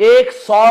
100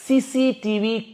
CCTV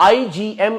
IGM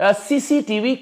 CCTV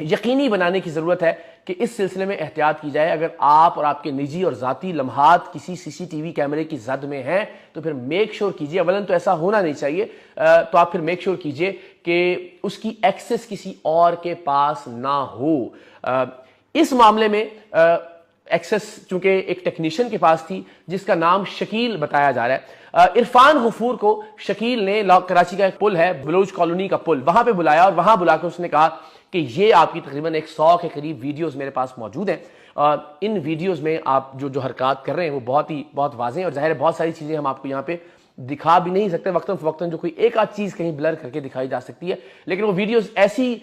یقینی بنانے کی ضرورت ہے کہ اس سلسلے میں احتیاط کی جائے. اگر آپ اور آپ کے نجی اور ذاتی لمحات کسی سی سی ٹی وی کیمرے کی زد میں ہیں تو پھر میک شور کیجئے، اولاً تو ایسا ہونا نہیں چاہیے، تو آپ پھر میک شور کیجئے کہ اس کی ایکسس کسی اور کے پاس نہ ہو. اس معاملے میں ایکسس چونکہ ایک ٹیکنیشین کے پاس تھی جس کا نام شکیل بتایا جا رہا ہے. عرفان غفور کو شکیل نے کراچی کا ایک پل ہے، بلوچ کالونی کا پل، وہاں پہ بلایا اور وہاں بلا کر اس نے کہا کہ یہ آپ کی تقریباً 100 کے قریب ویڈیوز میرے پاس موجود ہیں. ان ویڈیوز میں آپ جو حرکات کر رہے ہیں وہ بہت واضح ہیں، اور ظاہر ہے بہت ساری چیزیں ہم آپ کو یہاں پہ دکھا بھی نہیں سکتے، وقتاً فوقتاً جو کوئی ایک آدھ چیز کہیں بلر کر کے دکھائی جا سکتی ہے، لیکن وہ ویڈیوز ایسی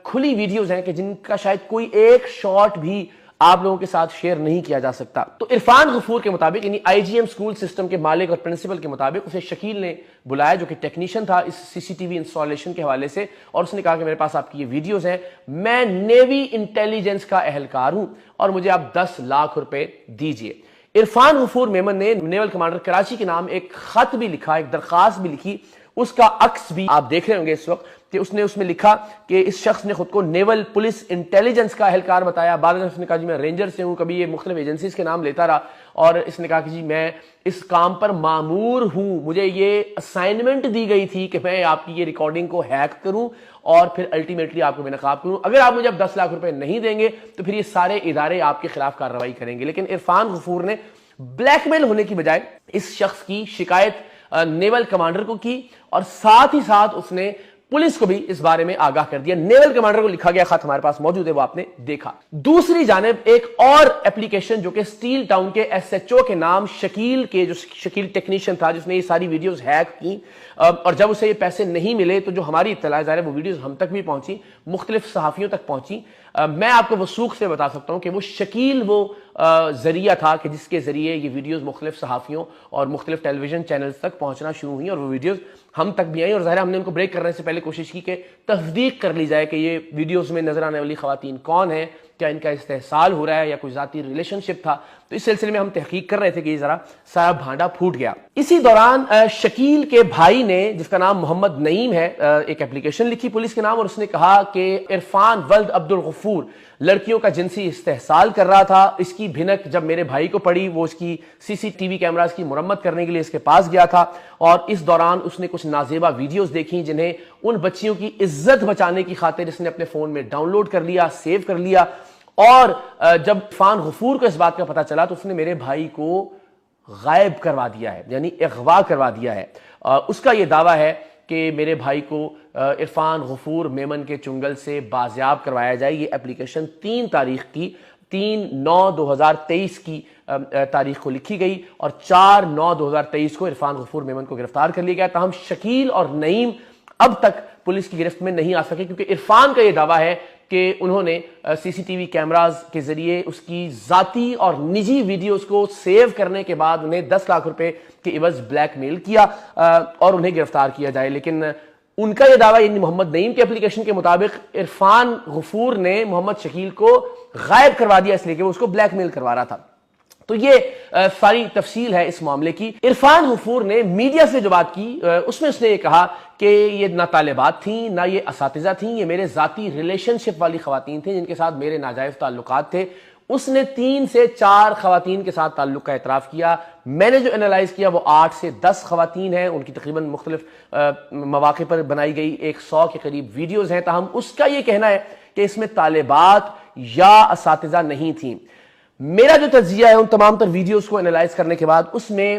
کھلی ویڈیوز ہیں کہ جن کا شاید کوئی ایک شارٹ بھی آپ لوگوں کے ساتھ شیئر نہیں کیا جا سکتا. تو عرفان غفور کے مطابق، یعنی آئی جی ایم اسکول سسٹم کے مالک اور پرنسپل کے مطابق، اسے شکیل نے بلایا جو کہ ٹیکنیشین تھا اس سی سی ٹی وی انسٹالیشن کے حوالے سے، اور اس نے کہا کہ میرے پاس آپ کی یہ ویڈیوز ہیں، میں نیوی انٹیلیجنس کا اہلکار ہوں اور مجھے آپ 10 لاکھ روپے دیجئے. عرفان غفور میمن نے نیول کمانڈر کراچی کے نام ایک خط بھی لکھا، ایک درخواست بھی لکھی، اس کا عکس بھی آپ دیکھ رہے ہوں گے اس وقت کہ اس نے اس میں لکھا کہ اس شخص نے خود کو نیول پولیس انٹیلیجنس کا اہلکار بتایا. بعد میں اس نے کہا جی میں رینجر سے ہوں، کبھی یہ مختلف ایجنسیز کے نام لیتا رہا، اور اس نے کہا کہ جی میں اس کام پر مامور ہوں، مجھے یہ اسائنمنٹ دی گئی تھی کہ میں آپ کی یہ ریکارڈنگ کو ہیک کروں اور پھر الٹیمیٹلی آپ کو بے نقاب کروں. اگر آپ مجھے اب 10 لاکھ روپے نہیں دیں گے تو پھر یہ سارے ادارے آپ کے خلاف کارروائی کریں گے. لیکن عرفان غفور نے بلیک میل ہونے کی بجائے اس شخص کی شکایت نیول کمانڈر کو کی، اور ساتھ ہی ساتھ اس نے پولیس کو بھی اس بارے میں آگاہ کر دیا. نیول کمانڈر کو لکھا گیا خط ہمارے پاس موجود ہے، وہ آپ نے دیکھا. دوسری جانب ایک اور اپلیکیشن جو کہ سٹیل ٹاؤن کے ایس ایچ او کے نام شکیل کے، جو شکیل ٹیکنیشین تھا جس نے یہ ساری ویڈیوز ہیک کی، اور جب اسے یہ پیسے نہیں ملے تو جو ہماری اطلاع ظاہر ہے وہ ویڈیوز ہم تک بھی پہنچی، مختلف صحافیوں تک پہنچی. میں آپ کو وثوق سے بتا سکتا ہوں کہ وہ شکیل وہ ذریعہ تھا کہ جس کے ذریعے یہ ویڈیوز مختلف صحافیوں اور مختلف ٹیلی ویژن چینلز تک پہنچنا شروع ہوئی، اور وہ ویڈیوز ہم تک بھی آئیں. اور ظاہر ہم نے ان کو بریک کرنے سے پہلے کوشش کی کہ تصدیق کر لی جائے کہ یہ ویڈیوز میں نظر آنے والی خواتین کون ہیں، کیا ان کا استحصال ہو رہا ہے یا کوئی ذاتی ریلیشن شپ تھا. تو اس سلسلے میں ہم تحقیق کر رہے تھے کہ یہ ذرا سارا بھانڈا پھوٹ گیا. اسی دوران شکیل کے بھائی نے، جس کا نام محمد نعیم ہے، ایک اپلیکیشن لکھی پولیس کے نام، اور اس نے کہا کہ عرفان ولد عبد الغفور لڑکیوں کا جنسی استحصال کر رہا تھا. اس کی بھنک جب میرے بھائی کو پڑی، وہ اس کی سی سی ٹی وی کیمراز کی مرمت کرنے کے لیے اس کے پاس گیا تھا، اور اس دوران اس نے کچھ نازیبا ویڈیوز دیکھی جنہیں ان بچیوں کی عزت بچانے کی خاطر اس نے اپنے فون میں ڈاؤن لوڈ کر لیا، سیو کر لیا. اور جب عرفان غفور کو اس بات کا پتہ چلا تو اس نے میرے بھائی کو غائب کروا دیا ہے، یعنی اغوا کروا دیا ہے. اس کا یہ دعویٰ ہے کہ میرے بھائی کو عرفان غفور میمن کے چنگل سے بازیاب کروایا جائے. یہ اپلیکیشن 3 تاریخ کی 3/9/2023 کی تاریخ کو لکھی گئی، اور 4/9/2023 کو عرفان غفور میمن کو گرفتار کر لیا گیا. تاہم شکیل اور نعیم اب تک پولیس کی گرفت میں نہیں آ سکے، کیونکہ عرفان کا یہ دعویٰ ہے کہ انہوں نے سی سی ٹی وی کیمراز کے ذریعے اس کی ذاتی اور نجی ویڈیوز کو سیو کرنے کے بعد انہیں 10 لاکھ روپے کے عوض بلیک میل کیا اور انہیں گرفتار کیا جائے. لیکن ان کا یہ دعویٰ، یعنی محمد نعیم کے اپلیکیشن کے مطابق، عرفان غفور نے محمد شکیل کو غائب کروا دیا اس لیے کہ وہ اس کو بلیک میل کروا رہا تھا. تو یہ ساری تفصیل ہے اس معاملے کی. عرفان غفور نے میڈیا سے جو بات کی اس میں اس نے یہ کہا کہ یہ نہ طالبات تھیں نہ یہ اساتذہ تھیں، یہ میرے ذاتی ریلیشن شپ والی خواتین تھیں جن کے ساتھ میرے ناجائز تعلقات تھے. اس نے 3 سے 4 خواتین کے ساتھ تعلق کا اعتراف کیا. میں نے جو انالائز کیا وہ 8 سے 10 خواتین ہیں، ان کی تقریباً مختلف مواقع پر بنائی گئی 100 کے قریب ویڈیوز ہیں. تاہم اس کا یہ کہنا ہے کہ اس میں طالبات یا اساتذہ نہیں تھیں. میرا جو تجزیہ ہے ان تمام تر ویڈیوز کو انالائز کرنے کے بعد، اس میں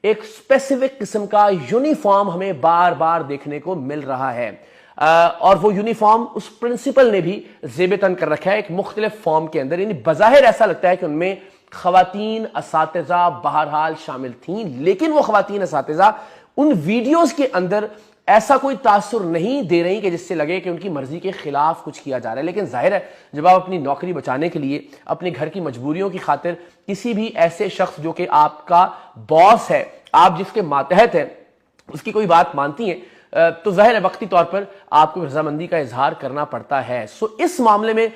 ایک اسپیسیفک قسم کا یونیفارم ہمیں بار بار دیکھنے کو مل رہا ہے، اور وہ یونیفارم اس پرنسپل نے بھی زیب تن کر رکھا ہے ایک مختلف فارم کے اندر. یعنی بظاہر ایسا لگتا ہے کہ ان میں خواتین اساتذہ بہرحال شامل تھیں، لیکن وہ خواتین اساتذہ ان ویڈیوز کے اندر ایسا کوئی تاثر نہیں دے رہی کہ جس سے لگے کہ ان کی مرضی کے خلاف کچھ کیا جا رہا ہے. لیکن ظاہر ہے جب آپ اپنی نوکری بچانے کے لیے اپنے گھر کی مجبوریوں کی خاطر کسی بھی ایسے شخص جو کہ آپ کا باس ہے، آپ جس کے ماتحت ہیں، اس کی کوئی بات مانتی ہیں، تو ظاہر ہے وقتی طور پر آپ کو رضامندی کا اظہار کرنا پڑتا ہے. سو اس معاملے میں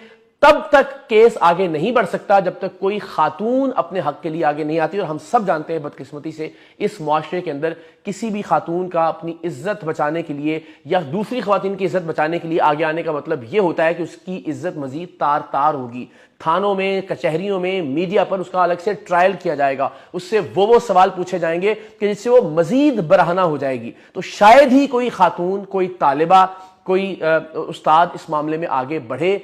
تب تک کیس آگے نہیں بڑھ سکتا جب تک کوئی خاتون اپنے حق کے لیے آگے نہیں آتی. اور ہم سب جانتے ہیں بدقسمتی سے اس معاشرے کے اندر کسی بھی خاتون کا اپنی عزت بچانے کے لیے یا دوسری خواتین کی عزت بچانے کے لیے آگے آنے کا مطلب یہ ہوتا ہے کہ اس کی عزت مزید تار تار ہوگی. تھانوں میں، کچہریوں میں، میڈیا پر اس کا الگ سے ٹرائل کیا جائے گا، اس سے وہ سوال پوچھے جائیں گے کہ جس سے وہ مزید برہنہ ہو جائے گی. تو شاید ہی کوئی خاتون، کوئی طالبہ، کوئی استاد اس معاملے میں آگے بڑھے.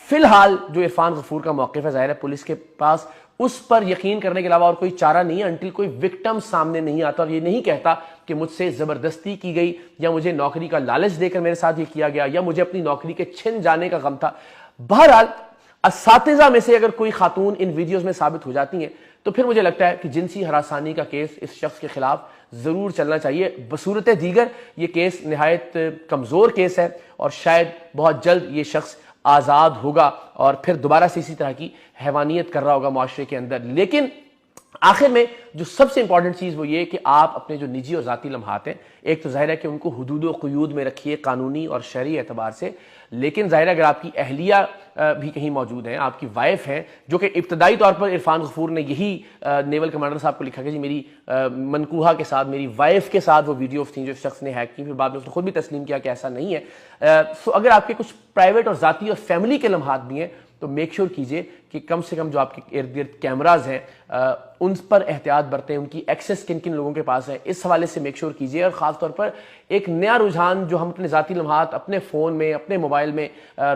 فی الحال جو عرفان غفور کا موقف ہے، ظاہر ہے پولیس کے پاس اس پر یقین کرنے کے علاوہ اور کوئی چارہ نہیں ہے انٹل کوئی وکٹم سامنے نہیں آتا اور یہ نہیں کہتا کہ مجھ سے زبردستی کی گئی یا مجھے نوکری کا لالچ دے کر میرے ساتھ یہ کیا گیا یا مجھے اپنی نوکری کے چھن جانے کا غم تھا. بہرحال اساتذہ میں سے اگر کوئی خاتون ان ویڈیوز میں ثابت ہو جاتی ہیں تو پھر مجھے لگتا ہے کہ جنسی ہراسانی کا کیس اس شخص کے خلاف ضرور چلنا چاہیے. بصورت دیگر یہ کیس نہایت کمزور کیس ہے اور شاید بہت جلد یہ شخص آزاد ہوگا اور پھر دوبارہ سے اسی طرح کی حیوانیت کر رہا ہوگا معاشرے کے اندر. لیکن آخر میں جو سب سے امپورٹنٹ چیز وہ یہ کہ آپ اپنے جو نجی اور ذاتی لمحات ہیں، ایک تو ظاہر ہے کہ ان کو حدود و قیود میں رکھیے قانونی اور شرعی اعتبار سے. لیکن ظاہر ہے اگر آپ کی اہلیہ بھی کہیں موجود ہیں، آپ کی وائف ہیں، جو کہ ابتدائی طور پر عرفان غفور نے یہی نیول کمانڈر صاحب کو لکھا کہ جی میری منکوہا کے ساتھ، میری وائف کے ساتھ وہ ویڈیوز تھیں جو شخص نے ہیک کی. پھر بعد میں اس نے خود بھی تسلیم کیا کہ ایسا نہیں ہے. سو اگر آپ کے کچھ پرائیویٹ اور ذاتی اور فیملی کے لمحات بھی ہیں تو میک شیور کیجئے کہ کم سے کم جو آپ کے ارد گرد کیمراز ہیں ان پر احتیاط برتیں، ان کی ایکسس کن کن لوگوں کے پاس ہے اس حوالے سے میک شیور کیجئے. اور خاص طور پر ایک نیا رجحان جو ہم اپنے ذاتی لمحات اپنے فون میں، اپنے موبائل میں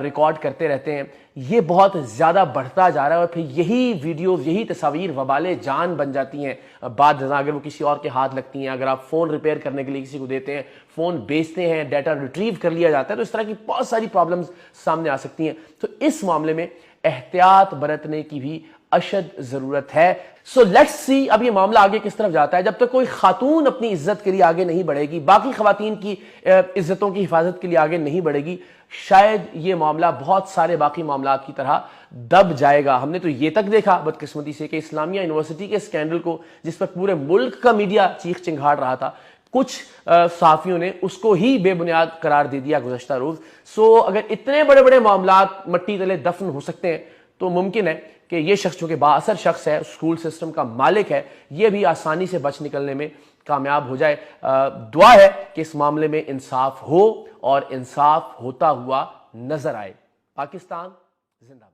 ریکارڈ کرتے رہتے ہیں، یہ بہت زیادہ بڑھتا جا رہا ہے اور پھر یہی ویڈیوز، یہی تصاویر وبال جان بن جاتی ہیں بعد ازاں اگر وہ کسی اور کے ہاتھ لگتی ہیں. اگر آپ فون ریپیئر کرنے کے لیے کسی کو دیتے ہیں، فون بیچتے ہیں، ڈیٹا ریٹریو کر لیا جاتا ہے، تو اس طرح کی بہت ساری پرابلمز سامنے آ سکتی ہیں. تو اس معاملے میں احتیاط برتنے کی بھی اشد ضرورت ہے. سو لیٹس سی اب یہ معاملہ آگے کس طرف جاتا ہے. جب تک کوئی خاتون اپنی عزت کے لیے آگے نہیں بڑھے گی، باقی خواتین کی عزتوں کی حفاظت کے لیے آگے نہیں بڑھے گی، شاید یہ معاملہ بہت سارے باقی معاملات کی طرح دب جائے گا. ہم نے تو یہ تک دیکھا بدقسمتی سے کہ اسلامیہ یونیورسٹی کے اسکینڈل کو، جس پر پورے ملک کا میڈیا چیخ چنگھاڑ رہا تھا، کچھ صحافیوں نے اس کو ہی بے بنیاد قرار دے دیا گزشتہ روز. سو اگر اتنے بڑے بڑے معاملات مٹی تلے دفن ہو سکتے ہیں تو ممکن ہے کہ یہ شخص جو کہ بااثر شخص ہے، اسکول سسٹم کا مالک ہے، یہ بھی آسانی سے بچ نکلنے میں کامیاب ہو جائے. دعا ہے کہ اس معاملے میں انصاف ہو اور انصاف ہوتا ہوا نظر آئے. پاکستان زندہ باد.